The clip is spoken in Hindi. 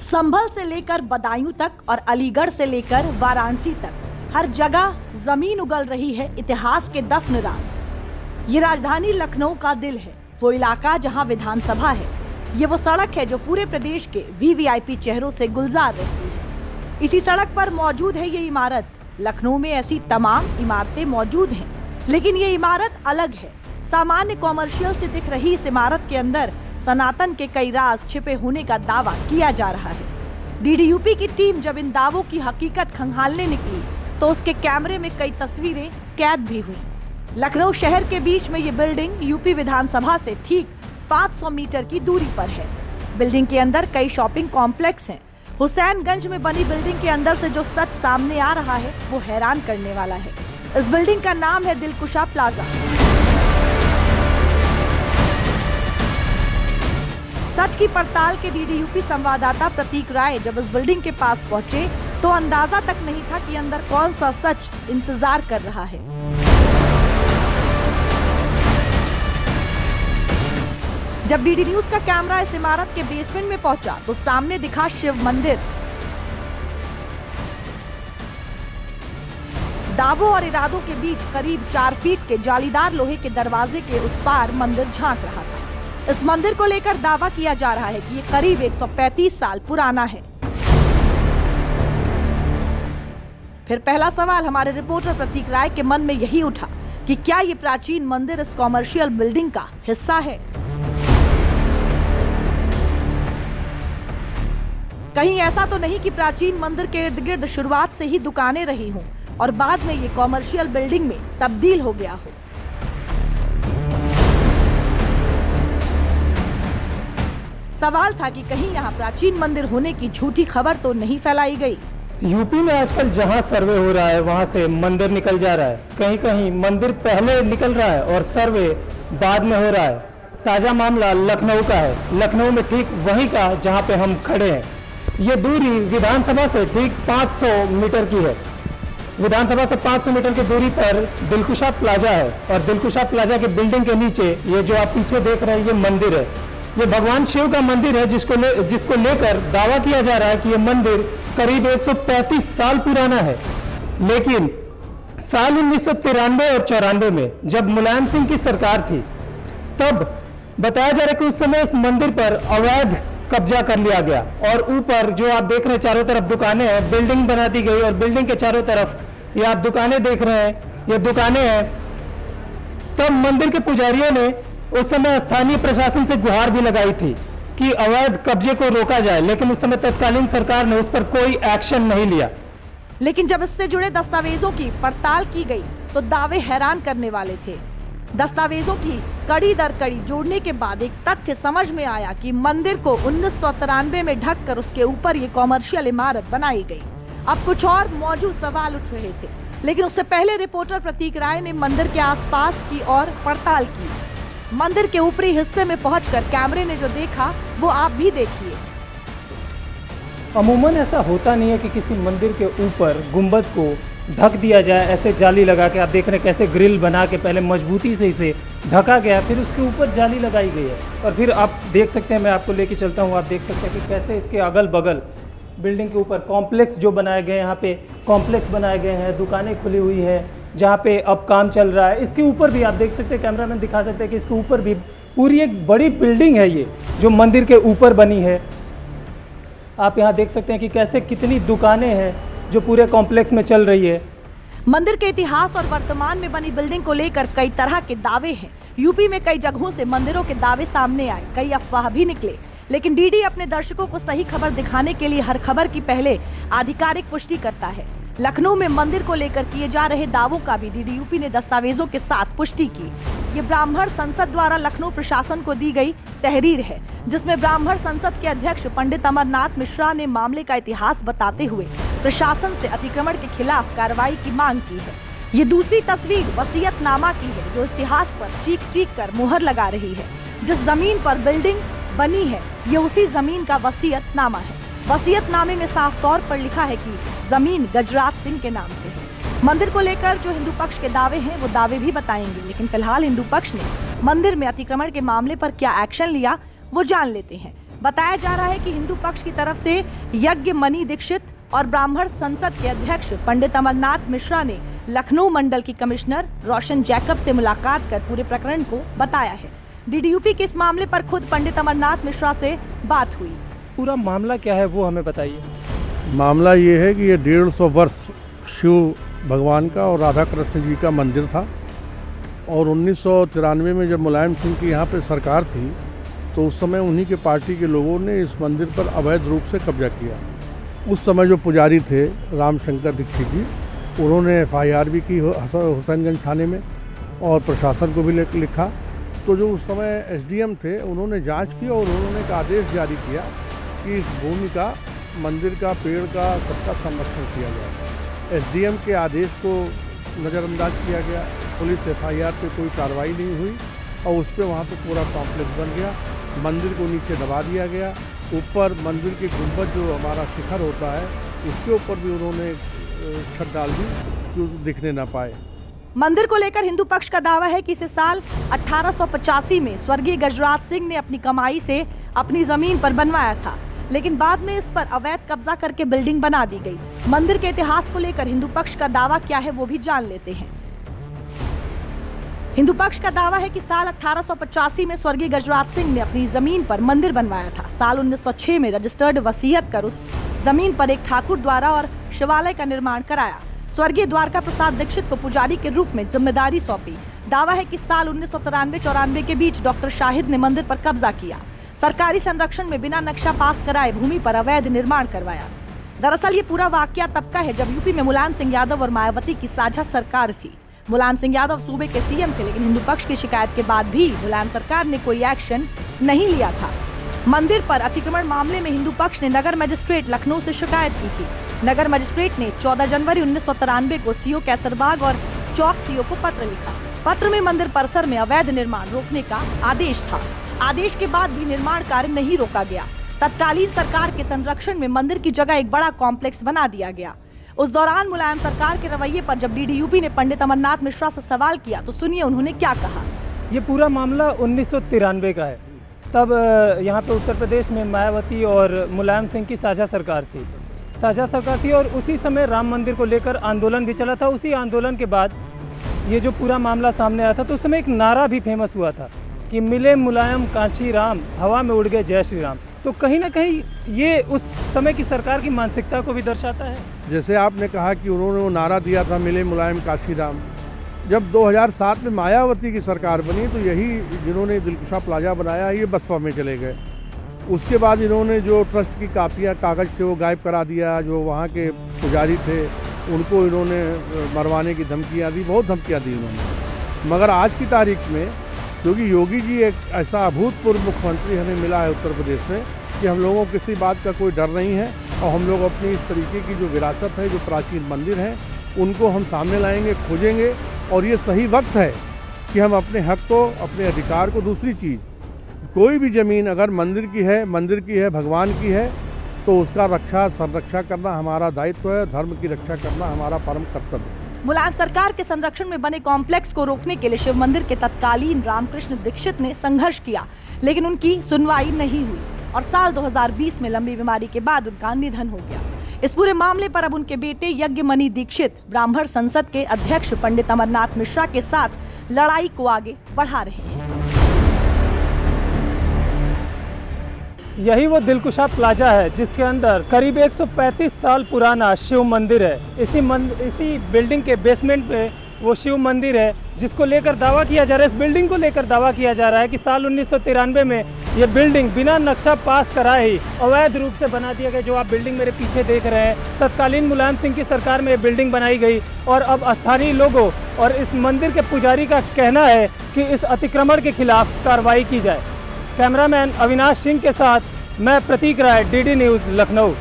संभल से लेकर बदायूं तक और अलीगढ़ से लेकर वाराणसी तक हर जगह जमीन उगल रही है इतिहास के दफन राज। ये राजधानी लखनऊ का दिल है, वो इलाका जहां विधानसभा है। ये वो सड़क है जो पूरे प्रदेश के वीवीआईपी चेहरों से गुलजार रहती है। इसी सड़क पर मौजूद है ये इमारत। लखनऊ में ऐसी तमाम इमारतें मौजूद हैं, लेकिन ये इमारत अलग है। सामान्य कॉमर्शियल से दिख रही इस इमारत के अंदर सनातन के कई राज छिपे होने का दावा किया जा रहा है। डीडीयूपी की टीम जब इन दावों की हकीकत खंगालने निकली तो उसके कैमरे में कई तस्वीरें कैद भी हुई। लखनऊ शहर के बीच में ये बिल्डिंग यूपी विधानसभा से ठीक 500 मीटर की दूरी पर है। बिल्डिंग के अंदर कई शॉपिंग कॉम्प्लेक्स हैं। हुसैनगंज में बनी बिल्डिंग के अंदर से जो सच सामने आ रहा है वो हैरान करने वाला है। इस बिल्डिंग का नाम है दिलकुशा प्लाजा। सच की पड़ताल के डीडीयूपी संवाददाता प्रतीक राय जब इस बिल्डिंग के पास पहुंचे तो अंदाजा तक नहीं था कि अंदर कौन सा सच इंतजार कर रहा है। जब डीडी न्यूज का कैमरा इस इमारत के बेसमेंट में पहुंचा तो सामने दिखा शिव मंदिर। दावों और इरादों के बीच करीब 4 फीट के जालीदार लोहे के दरवाजे के उस पार मंदिर झांक रहा था। इस मंदिर को लेकर दावा किया जा रहा है कि ये करीब 135 साल पुराना है। फिर पहला सवाल हमारे रिपोर्टर प्रतीक राय के मन में यही उठा कि क्या ये प्राचीन मंदिर इस कॉमर्शियल बिल्डिंग का हिस्सा है? कहीं ऐसा तो नहीं कि प्राचीन मंदिर के इर्द गिर्द शुरुआत से ही दुकानें रही हों और बाद में ये कॉमर्शियल बिल्डिंग में तब्दील हो गया हो। सवाल था कि कहीं यहाँ प्राचीन मंदिर होने की झूठी खबर तो नहीं फैलाई गई। यूपी में आजकल जहाँ सर्वे हो रहा है वहाँ से मंदिर निकल जा रहा है। कहीं कहीं मंदिर पहले निकल रहा है और सर्वे बाद में हो रहा है। ताजा मामला लखनऊ का है। लखनऊ में ठीक वहीं का जहाँ पे हम खड़े हैं। ये दूरी विधानसभा से ठीक 500 मीटर की है। विधानसभा से 500 मीटर की दूरी पर दिलकुशा प्लाजा है और दिलकुशा प्लाजा के बिल्डिंग के नीचे ये जो आप पीछे देख रहे हैं ये मंदिर है। ये भगवान शिव का मंदिर है जिसको लेकर दावा किया जा रहा है कि ये मंदिर करीब 135 साल पुराना है। लेकिन साल 1993 और 94 में जब मुलायम सिंह की सरकार थी तब बताया जा रहा है कि उस समय इस मंदिर पर अवैध कब्जा कर लिया गया और ऊपर जो आप देख रहे हैं चारों तरफ दुकानें हैं, बिल्डिंग बना दी गई और बिल्डिंग के चारों तरफ ये आप दुकानें देख रहे हैं, ये दुकानें हैं। तब मंदिर के पुजारियों ने उस समय स्थानीय प्रशासन से गुहार भी लगाई थी कि अवैध कब्जे को रोका जाए, लेकिन उस समय तत्कालीन सरकार ने उस पर कोई एक्शन नहीं लिया। लेकिन जब इससे जुड़े दस्तावेजों की पड़ताल की गई तो दावे हैरान करने वाले थे। दस्तावेजों की कड़ी दर कड़ी जोड़ने के बाद एक तथ्य समझ में आया कि मंदिर को 1993 में ढककर उसके ऊपर ये कॉमर्शियल इमारत बनाई गई। अब कुछ और मौजूद सवाल उठ रहे थे, लेकिन उससे पहले रिपोर्टर प्रतीक राय ने मंदिर के आसपास की और पड़ताल की। मंदिर के ऊपरी हिस्से में पहुंचकर कैमरे ने जो देखा वो आप भी देखिए। अमूमन ऐसा होता नहीं है कि किसी मंदिर के ऊपर गुंबद को ढक दिया जाए, ऐसे जाली लगा के। आप देख रहे हैं कैसे ग्रिल बना के पहले मजबूती से इसे ढका गया, फिर उसके ऊपर जाली लगाई गई है। और फिर आप देख सकते हैं, मैं आपको लेके चलता हूँ, आप देख सकते हैं कि कैसे इसके अगल बगल बिल्डिंग के ऊपर कॉम्प्लेक्स जो बनाए गए, यहाँ पे कॉम्प्लेक्स बनाए गए हैं, दुकानें खुली हुई है जहाँ पे अब काम चल रहा है। इसके ऊपर भी आप देख सकते हैं, कैमरामैन दिखा सकते हैं कि इसके ऊपर भी पूरी एक बड़ी बिल्डिंग है ये जो मंदिर के ऊपर बनी है। आप यहाँ देख सकते हैं कि कैसे कितनी दुकानें हैं जो पूरे कॉम्प्लेक्स में चल रही है। मंदिर के इतिहास और वर्तमान में बनी बिल्डिंग को लेकर कई तरह के दावे हैं। यूपी में कई जगहों से मंदिरों के दावे सामने आए, कई अफवाह भी निकले, लेकिन डीडी अपने दर्शकों को सही खबर दिखाने के लिए हर खबर की पहले आधिकारिक पुष्टि करता है। लखनऊ में मंदिर को लेकर किए जा रहे दावों का भी डीडीयूपी ने दस्तावेजों के साथ पुष्टि की। ये ब्राह्मण संसद द्वारा लखनऊ प्रशासन को दी गई तहरीर है, जिसमें ब्राह्मण संसद के अध्यक्ष पंडित अमरनाथ मिश्रा ने मामले का इतिहास बताते हुए प्रशासन से अतिक्रमण के खिलाफ कार्रवाई की मांग की है। ये दूसरी तस्वीर वसीयतनामा की है जो इतिहास पर चीख चीख कर मुहर लगा रही है। जिस जमीन पर बिल्डिंग बनी है ये उसी जमीन का वसीयतनामा है। वसीयतनामे में साफ तौर पर लिखा है कि जमीन गजराज सिंह के नाम से है। मंदिर को लेकर जो हिंदू पक्ष के दावे हैं वो दावे भी बताएंगे, लेकिन फिलहाल हिंदू पक्ष ने मंदिर में अतिक्रमण के मामले पर क्या एक्शन लिया वो जान लेते हैं। बताया जा रहा है कि हिंदू पक्ष की तरफ से यज्ञ मणि दीक्षित और ब्राह्मण संसद के अध्यक्ष पंडित अमरनाथ मिश्रा ने लखनऊ मंडल की कमिश्नर रोशन जैकब से मुलाकात कर पूरे प्रकरण को बताया है। डीडीयूपी के इस मामले पर खुद पंडित अमरनाथ मिश्रा से बात हुई। पूरा मामला क्या है वो हमें बताइए। मामला ये है कि ये 150 वर्ष शिव भगवान का और राधा कृष्ण जी का मंदिर था और 1993 में जब मुलायम सिंह की यहाँ पे सरकार थी तो उस समय उन्हीं के पार्टी के लोगों ने इस मंदिर पर अवैध रूप से कब्जा किया। उस समय जो पुजारी थे रामशंकर दीक्षित जी, उन्होंने FIR भी की हुसैनगंज थाने में और प्रशासन को भी लिखा। तो जो उस समय SDM थे उन्होंने जांच की और उन्होंने एक आदेश जारी किया कि इस भूमि का, मंदिर का, पेड़ का, सबका संरक्षण किया जाए। SDM के आदेश को नज़रअंदाज किया गया। पुलिस FIR पे कोई कार्रवाई नहीं हुई और उस पर वहाँ पे पूरा कॉम्प्लेक्स बन गया। मंदिर को नीचे दबा दिया गया। ऊपर मंदिर के गुंबद जो हमारा शिखर होता है उसके ऊपर भी उन्होंने छत डाल दी कि उसे दिखने ना पाए। मंदिर को लेकर हिंदू पक्ष का दावा है कि इसे साल 1885 में स्वर्गीय गजराज सिंह ने अपनी कमाई से अपनी जमीन पर बनवाया था, लेकिन बाद में इस पर अवैध कब्जा करके बिल्डिंग बना दी गई। मंदिर के इतिहास को लेकर हिंदू पक्ष का दावा क्या है वो भी जान लेते हैं। हिंदू पक्ष का दावा है कि साल 1885 में स्वर्गीय गजराज सिंह ने अपनी जमीन पर मंदिर बनवाया था। साल 1906 में रजिस्टर्ड वसीयत कर उस जमीन पर एक ठाकुर द्वारा और शिवालय का निर्माण कराया। स्वर्गीय द्वारका प्रसाद दीक्षित को पुजारी के रूप में जिम्मेदारी सौंपी। दावा है कि साल 1993-94 के बीच डॉक्टर शाहिद ने मंदिर पर कब्जा किया। सरकारी संरक्षण में बिना नक्शा पास कराए भूमि पर अवैध निर्माण करवाया। दरअसल ये पूरा वाकया तब का है जब यूपी में मुलायम सिंह यादव और मायावती की साझा सरकार थी। मुलायम सिंह यादव सूबे के CM थे, लेकिन हिंदू पक्ष की शिकायत के बाद भी मुलायम सरकार ने कोई एक्शन नहीं लिया था। मंदिर पर अतिक्रमण मामले में हिंदू पक्ष ने नगर मजिस्ट्रेट लखनऊ से शिकायत की थी। नगर मजिस्ट्रेट ने 14 जनवरी 1993 को CO कैसरबाग और चौक CO को पत्र लिखा। पत्र में मंदिर परिसर में अवैध निर्माण रोकने का आदेश था। आदेश के बाद भी निर्माण कार्य नहीं रोका गया। तत्कालीन सरकार के संरक्षण में मंदिर की जगह एक बड़ा कॉम्प्लेक्स बना दिया गया। उस दौरान मुलायम सरकार के रवैये पर जब DDUP ने पंडित अमरनाथ मिश्रा से सवाल किया तो सुनिए उन्होंने क्या कहा। ये पूरा मामला 1993 का है। तब यहाँ पे उत्तर प्रदेश में मायावती और मुलायम सिंह की साझा सरकार थी और उसी समय राम मंदिर को लेकर आंदोलन भी चला था। उसी आंदोलन के बाद ये जो पूरा मामला सामने आया था तो उस समय एक नारा भी फेमस हुआ था कि मिले मुलायम कांची राम, हवा में उड़ गए जय श्री राम। तो कहीं ना कहीं ये उस समय की सरकार की मानसिकता को भी दर्शाता है। जैसे आपने कहा कि उन्होंने वो नारा दिया था मिले मुलायम काशी राम, जब 2007 में मायावती की सरकार बनी तो यही जिन्होंने दिलकुशा प्लाजा बनाया ये बसपा में चले गए। उसके बाद इन्होंने जो ट्रस्ट की कापियाँ, कागज़ थे वो गायब करा दिया। जो वहाँ के पुजारी थे उनको इन्होंने मरवाने की धमकियाँ दी, बहुत धमकियाँ दी उन्होंने। मगर आज की तारीख में क्योंकि योगी जी एक ऐसा अभूतपूर्व मुख्यमंत्री हमें मिला है उत्तर प्रदेश में कि हम लोगों को किसी बात का कोई डर नहीं है और हम लोग अपनी इस तरीके की जो विरासत है, जो प्राचीन मंदिर हैं, उनको हम सामने लाएंगे, खोजेंगे और ये सही वक्त है कि हम अपने हक को, अपने अधिकार को, दूसरी चीज़ कोई भी ज़मीन अगर मंदिर की है, भगवान की है तो उसका रक्षा संरक्षा करना हमारा दायित्व है। धर्म की रक्षा करना हमारा परम कर्तव्य है। मुलायम सरकार के संरक्षण में बने कॉम्प्लेक्स को रोकने के लिए शिव मंदिर के तत्कालीन रामकृष्ण दीक्षित ने संघर्ष किया, लेकिन उनकी सुनवाई नहीं हुई और साल 2020 में लंबी बीमारी के बाद उनका निधन हो गया। इस पूरे मामले पर अब उनके बेटे यज्ञ मणि दीक्षित ब्राह्मण संसद के अध्यक्ष पंडित अमरनाथ मिश्रा के साथ लड़ाई को आगे बढ़ा रहे हैं। यही वो दिलकुशा प्लाजा है जिसके अंदर करीब 135 साल पुराना शिव मंदिर है। इसी बिल्डिंग के बेसमेंट पे वो शिव मंदिर है जिसको लेकर दावा किया जा रहा है, इस बिल्डिंग को लेकर दावा किया जा रहा है कि साल 1993 में ये बिल्डिंग बिना नक्शा पास कराए ही अवैध रूप से बना दिया गया। जो आप बिल्डिंग मेरे पीछे देख रहे हैं, तत्कालीन मुलायम सिंह की सरकार में ये बिल्डिंग बनाई गई और अब स्थानीय लोगों और इस मंदिर के पुजारी का कहना है कि इस अतिक्रमण के खिलाफ कार्रवाई की जाए। कैमरामैन अविनाश सिंह के साथ मैं प्रतीक राय, DD न्यूज़ लखनऊ।